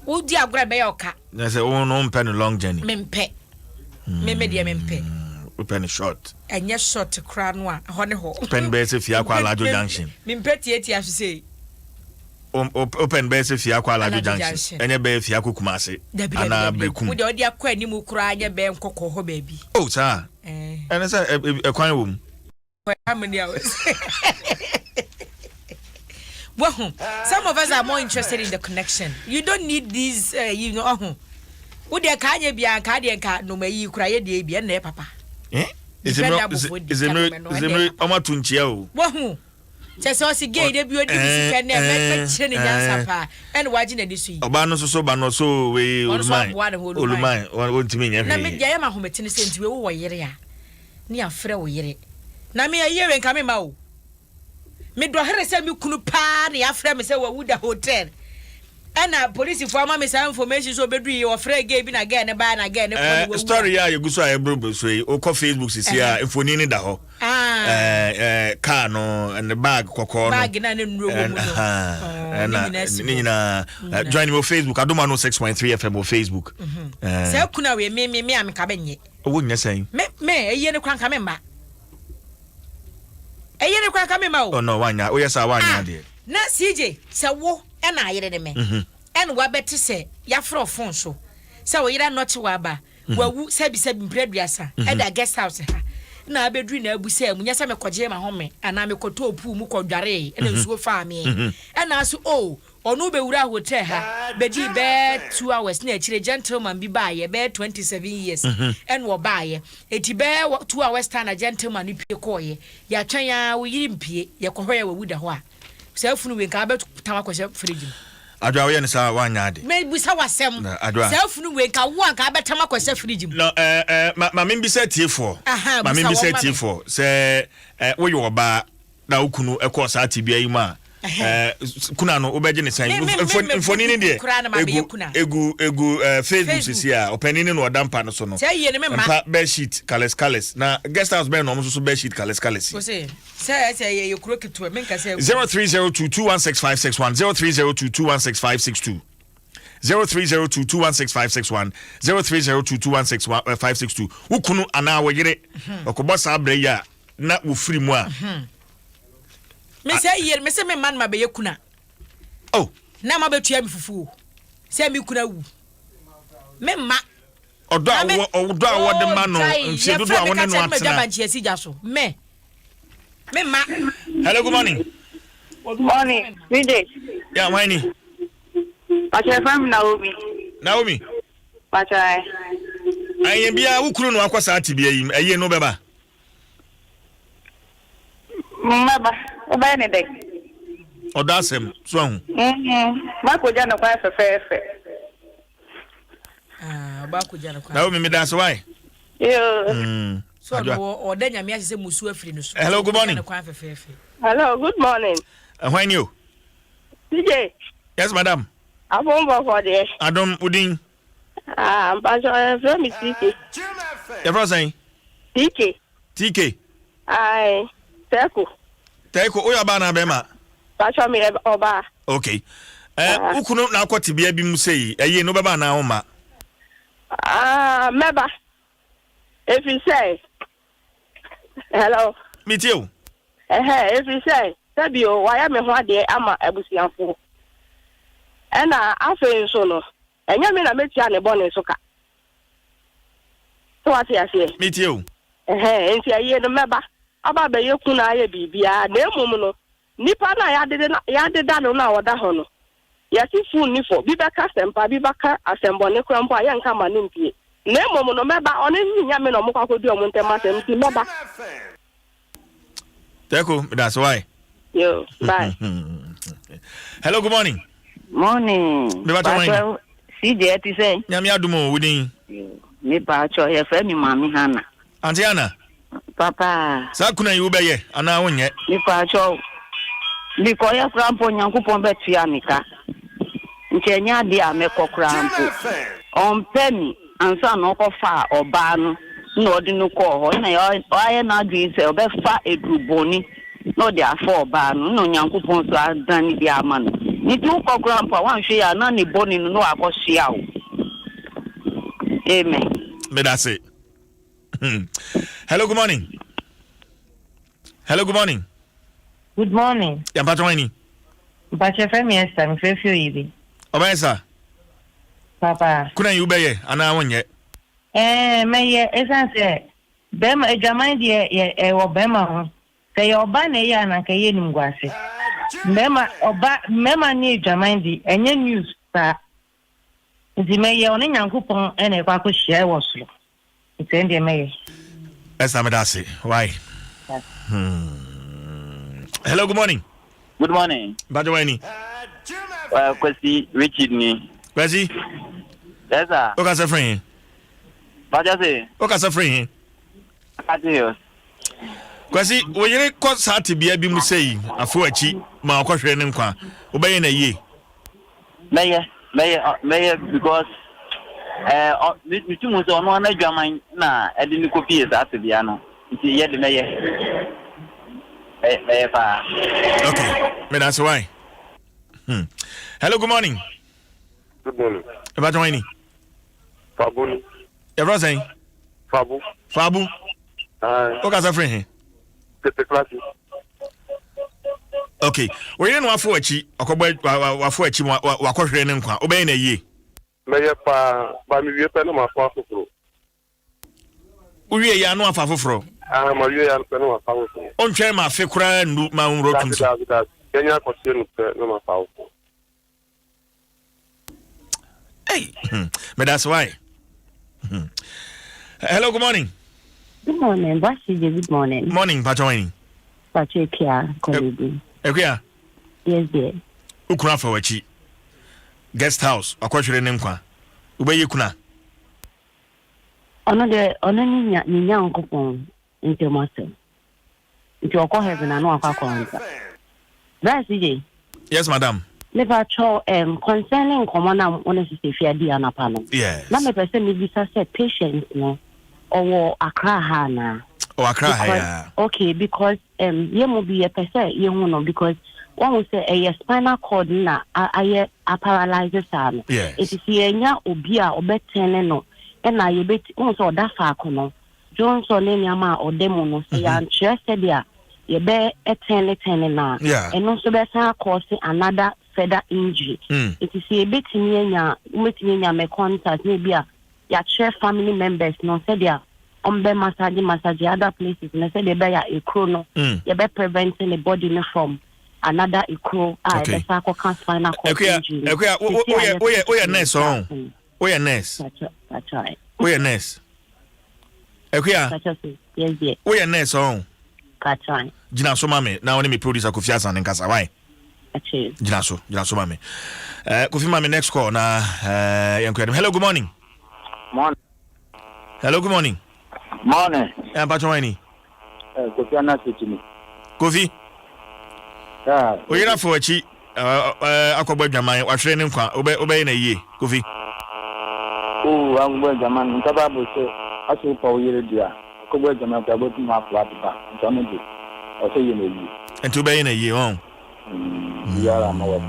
udi agora be yoka. Na say no pen long journey. Mempe. Me dia mempe. Pen short. Enye short kra no a ho ne ho. Pen be say fia kwa Alajo junction. Mempe tie aso say. Open be say fia kwa Alajo junction. Enye be fia Kumase. Ana brekum. Wo de odi akwa animu kra anya be nkokọ ho ba bi. Oh sir. And say e kwan wom. How many hours? Well, some of us are more interested in the connection. You don't need these, you know. Would you can be a cardiac card no may you cry a day be a papa? Eh? Is it Amatunchio? Well, just also gay debut and watching a disease. Obano so banoso we will mind want to mean every Yama home at Tennessee to over area near Frew yere. Na me a year and coming out. Me do her say me kunu pa na afra me say wa wood hotel. And a police for mama say information so bedru your friend gave in again and buy again. Story ya you go so e bro so o ko Facebook sis ya infoni ni da ho. Car no and the bag kokko no. Bag na ne nro mo no. Na join me on Facebook Adom 106.3 FM on Facebook. Say kuna we me am ka benye. O wonya say. Me eye ne kwan ka me mba. Eye ne kwan ka me ma o. Oh no wanya. O yes wanya de. Na CJ say wo e na ayere de me. En wa beti say ya fro phone so. Say wo yira not wa ba. Wa wu sabi mpreduasa. E da guest house ha. Na abedru na abusa mu nya say me koje ma home ana me koto opu mu kodware e na nsuo fa me. E na so oh onu be wura hotel ha bedi be 2 hours na chire gentleman bi ba ye be 27 years en wo ba ye eti be 2 hours time na gentleman ni pie ko ye ya twan ya wo yiri mpie ye ko hoye wo wuda ho a se afunu we nka be tama ko se fridge adwa we ne sa wanya ade me bu sa wasem se afunu we nka wo nka be tama ko se fridge no ma me bi se tiefo ma me bi se tiefo se wo yo ba na okunu e ko sa tibia yi ma kuna no obeje ne san infoni ne de egu Facebook sisi a openini no odampa no so no mpa bed sheet kales na guest house be no so bed sheet kales o say ye kuro kitu me nka say 0302216561 0302216562 0302216561 0302216562 ukunu ana woyire okobo sa abre ya na wo free mu a me say year me say me man ma be yakuna oh na ma betua me fufu say me kuna wu me ma odo a wo de ma no nse dodo a won no atena me ma hello good morning DJ yeah why Pacha from Naomi Pacha ayen bia wukuru no akwasa atibia yi ayen no beba Mama Oba ne de Odasem so hu ba ko ja no kwa fefe ba ko ja no kwa Naomi me das why yo so oda nyame ase musu afiri no so hello good morning hello good morning when you DJ yes madam Abombo for there Adom Udin Pacha from TK you from saying TK ai Teko oya ba na be ma Pacha me oba okay ukunu na akwoti bia bi mu sei eye no be ba na ho ma meba if you say hello meet you if you say sabi o why me ho ade ama abusianfo ena afen so no enya me na metia ne bone so ka so what you say meet you enti eye no meba aba be yekuna aye bibia na emum no nipa na ya deda no na woda ho no ya ti fu ni fo bi beka sempa bi baka asembo ne krampo aye nka ma nimpie na emum no meba one nya me no mo kwakodi o montema semti meba Teko that's why yo bye hello good morning me ba to CJ ti say nyame adumo wudin me ba cho ye fa mi mami hana Auntie Anna Papa Sakuna you be ye ana wonye ni pa cho biko ya krampo nyankopon betua mika nchenya dia me kokrampo on pemi ansa no ko fa oba no no odi no ko ho na ya na adwin se obefa edruboni no de afọ ba no Nyankopon so adan di ama no ni tu ko grandpa wan hwe ya na ne boni no akohia o amen me that's it. Hello, good morning. Hello, good morning. Good morning. Ya patwani. Bache femi esta mi fe fio ibi. Obensa. Papa. Kuna yubeye ana wonye. Meye esanse bema ejaman die wo bema ho. Se yo ba na ya na ka ye nimguase. Mema ni ejaman di enye news pa. Nti meye oni Nyankopon ene kwa ko hia wo so. Nti ndie meye. Esa me dase. Why? Hello, good morning. Good morning. Badwani. Kwesi Richard ni. Kwesi? Yes, sir. Oka sa friend. Bajase. Oka sa friend. Adios. Kwesi, wo yere ko sa te bia bi mu sei, afo achi ma okwohwe ne nkwa. Wo be na ye. Meye because me tumu so no na dwaman na edi ni copy sa te bia no. Nti ye de meye. Pa. Okay. Me that's why. Hello, good morning. Good morning. About Wayne. Fabu. Everyone saying? Fabu. Okay, so friend. Pepe class. Okay. We didn't want for chi. Wa for chi wa kohwe ne nkwa. Obey na ye. Meye pa mi wie pe no ma fa foforo. Uwie ya no afa foforo. Ma wie ya pe no ma fa foforo. On twa ma fe kura ndu ma nro tunso. Kenya ko se no pe no ma fa foforo. Hey, but that's why. Hello, good morning. Good morning. Good morning. Morning, Patwani. Pachekia, Kolebi. Ekia. Yes, dear. Ukuna for wachi. Guest house, akwahwere ne nkwa. Ubeye kuna. Ono ni Nyankopon into master. Into okọ heaven and no akwa. That's it. Yes, madam. Never cho concerning common honestly fear di anapano. Yes. Na me person me bisa say patient no or Accra ha na. Oh, Accra ha. Okay, because ye mo be a person ye no because one will say a spinal cord na a paralyzes am. Yes. It is nya obi a obetene no e na ye bet on so da fa akono. Johnson ne nyama o demo no say an chese dia ye be etene na. And also be sa cause another further injury. It is a bit in me contact maybe ya share family members no say dia be massage other places and say they be a chrono you be preventing the body from another ikro the circle can spinal cord injury. Okay, nurse on. We nurse. That's right. We nurse. Okay. Yes, yes. We nurse on. That's right. Jina so mame na woni me producer Kofi Asan nkasa why? Jina so mame. Kofi mame next call na yankwedem. Hello, good morning. Morning. Hello, good morning. Morning. Patwani. Kofi ana titini. Kofi. Yeah. Oyira for achi akọgba dwaman wa hwere ne nkwa obey na yie Kofi. Oh, akọgba dwaman ntaba bo so aso pa oyire dia. Akọgba dwaman ka bo tun ma flat ba. Ntono bi. O se ye na yie. Ento obey na yie on. Yara ma wa.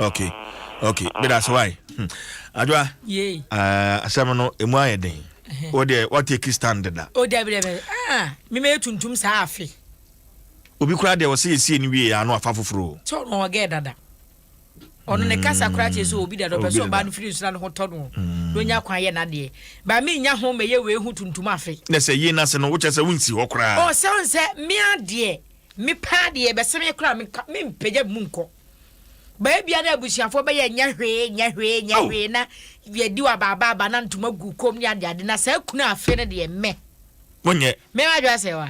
Okay. But that's why. Adwa. Ye. Asem no emu ayeden. O de what take stand da. O de be. Me me tuntum sa afi. Obi kura de wo se yesi ni wie ya no afa foforo. So no ge dada. Ono ne kasa kura che so obi da do person ba no firi so na ho to no. Do nya kwan ye na de. Ba me nya ho me ye we hu tuntum afi. Na se ye na se no wo che se wunsi ho kura. O se on se me ade. Me pa de be se me kura me mpege mu nko. Ba bia na abusiafo be ye nya hwe na ye di wa baba na ntuma gu kom ni ade na se kuna afi ne de me. Wonye. Me ma dwa se wa.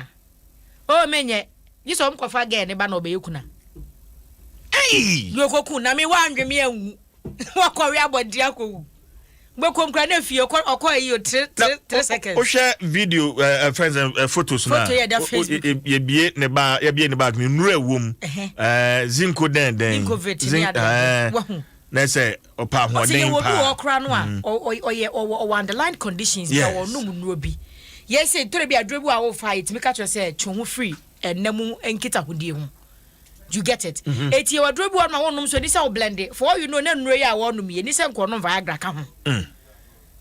O menye Yiso mkofa ge ne ba na obeye kuna. Hey! Yokoku na me wandwe me anwu. Wakori abodi akowu. Gbeko nkra na fie okọ yi 3 seconds. O share video friends photos na. Ye bie ne ba me nuru ewom. Zinko den. Zinko vetini na say opa hoden pa. Oye okra no a oye underline conditions ya wo no mu bi. yes say to be adrebu a wo fight me catch you say twon free ennamu enkita hodie ho. You get it? Eti wa adrebu on ma wonum so ni say wo blend it. For all you know na nnuro ya wonum ye ni say nkono Viagra ka ho.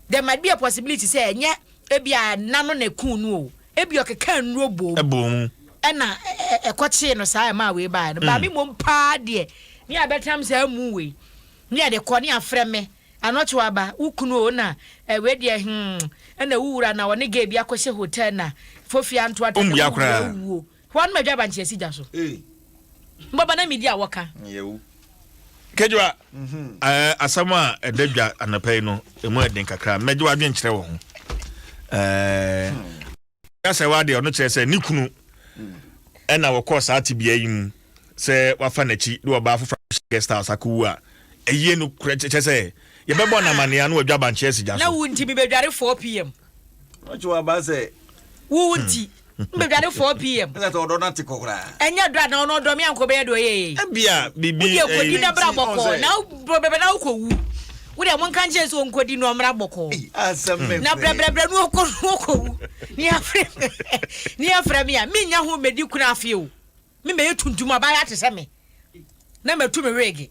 There might be a possibility say enye ebia nano na ku nu o. Ebia okeka nnuro bo. Ebom. Ena ekoche no say ma we ba no. Ba mi mom pa de. Ni abetam say mu we. Ni ade ko ni afre me. Anocho aba ukunu o na we de ena wuura na woni ga bia kwose hotel na fofia nto ata wuo wan madwa ba nche sija so mbaba na media woka yewu kejwa asama edadwa anapai no emu eden kakra medwa adwen kyerɛ wo ho kasa wade ono kyerɛ sɛ nikunu ena wo course ati bia yim sɛ wafa nachi do ba afofra guest house akuwu a eye no kyerɛ sɛ ye bebo na mania no adwa banche sija so na wunti bi bedware 4 pm ojo aba se wunti bedware 4 pm na to do na tikokra enya dra na ono do mi anko be do ye bia bibi e kodi na bra boko na bebe na ukowu wo de mon kan je so nkodi no mra boko asem na bra no ukowu ni afre mi a mi nya ho medi kuna afi o mi me yetuntum aba ya te se me na metu me regi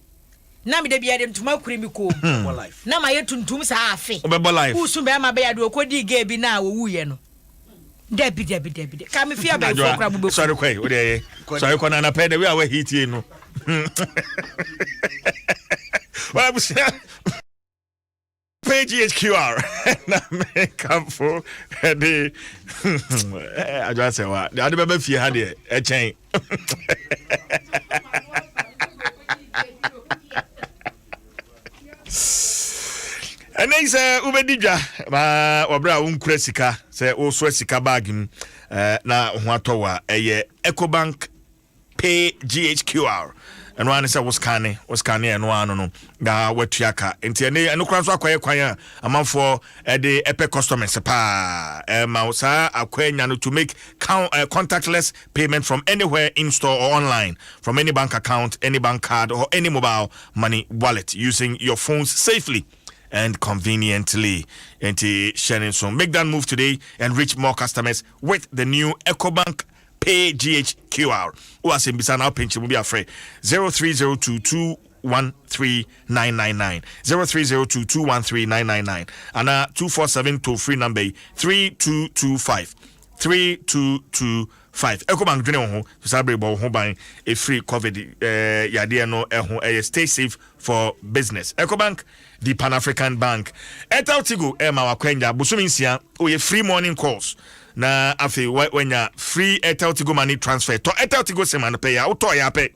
na me de bia dem tuma kuri mi ko life na ma yetuntum sa afi obebo life usu be ma be ya do kodi ga bi na wo wuye no debi ka me fia ba fo kra bubu sorry kwai wo de sorry kwa na pay de we awa hitie no wa busia page HQR na me come for the adwa se wa de ade be fie ha de e chen ene se ubedidwa ma obra unkura sika se o so sika bag na ho atowa eye Ecobank Pay GHQR eno ane se was scanning eno anu no da watuaka enti ene kura so akoye kwan a amanfo de epe customers pa ma sa akwanya no to make contactless payment from anywhere in store or online from any bank account, any bank card or any mobile money wallet using your phones safely and conveniently. And so make that move today and reach more customers with the new Ecobank Pay GHQR. Was in Bisana pinch will be afraid 03022139999 030221399 and 247 toll free number 3225 3225. Ecobank dwene ho sabre bo ho ban a free covid yade no stay safe for business. Ecobank, the Pan-African Bank. Tigo ma wakwenya busumi nsia o free morning calls na afi when ya free Tigo money transfer to Tigo semana pay ya uto ya pay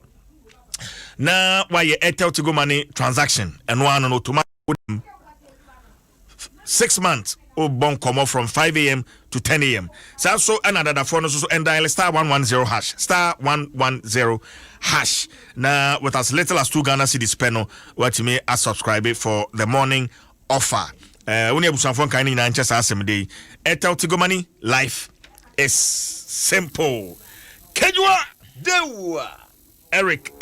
na why Tigo money transaction and one on automatic 6 months o bon come from 5 a.m. to 10 a.m. So another phone so and dial star 110 hash star 110 hash. Now with as little as 2 Ghana cedis penno what you may subscribe for the morning offer. When you have some kind of Manchester Assembly, Tigo money life is simple. Kejua Dewa Eric